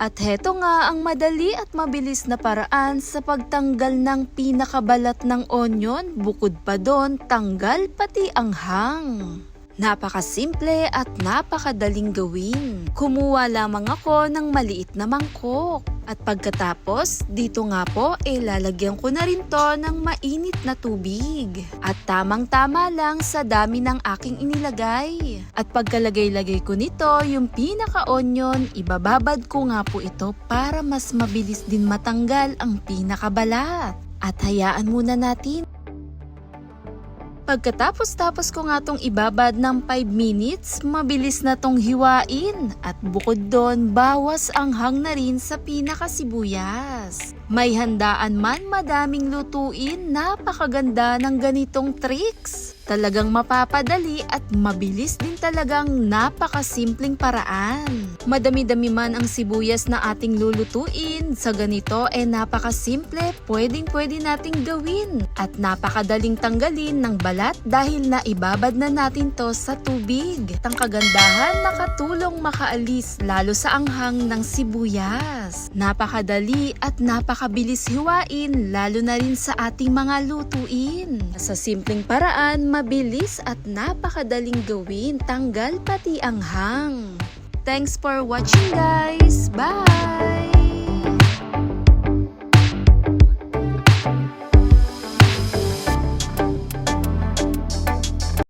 At heto nga ang madali at mabilis na paraan sa pagtanggal ng pinakabalat ng onion, bukod pa doon tanggal pati ang hang. Napakasimple at napakadaling gawin. Kumuha lamang ako ng maliit na mangkok. At pagkatapos, dito nga po, lalagyan ko na rin to ng mainit na tubig. At tamang-tama lang sa dami ng aking inilagay. At pagkalagay-lagay ko nito, yung pinaka-onion, ibababad ko nga po ito para mas mabilis din matanggal ang pinakabalat. At hayaan muna natin. Pagkatapos ko nga tong ibabad ng 5 minutes, mabilis na tong hiwain. At bukod doon, bawas ang hang na rin sa pinakasibuyas. May handaan man madaming lutuin, napakaganda ng ganitong tricks. Talagang mapapadali at mabilis din talagang napakasimpleng paraan. Madami-dami man ang sibuyas na ating lulutuin, sa ganito napakasimple, pwedeng-pwede nating gawin. At napakadaling tanggalin ng balat dahil naibabad na natin to sa tubig. Ang kagandahan, nakatulong makaalis lalo sa anghang ng sibuyas. Napakadali at napakabilis hiwain lalo na rin sa ating mga lutuin. Sa simpleng paraan, mabilis at napakadaling gawin, tanggal pati ang hang. Thanks for watching guys! Bye!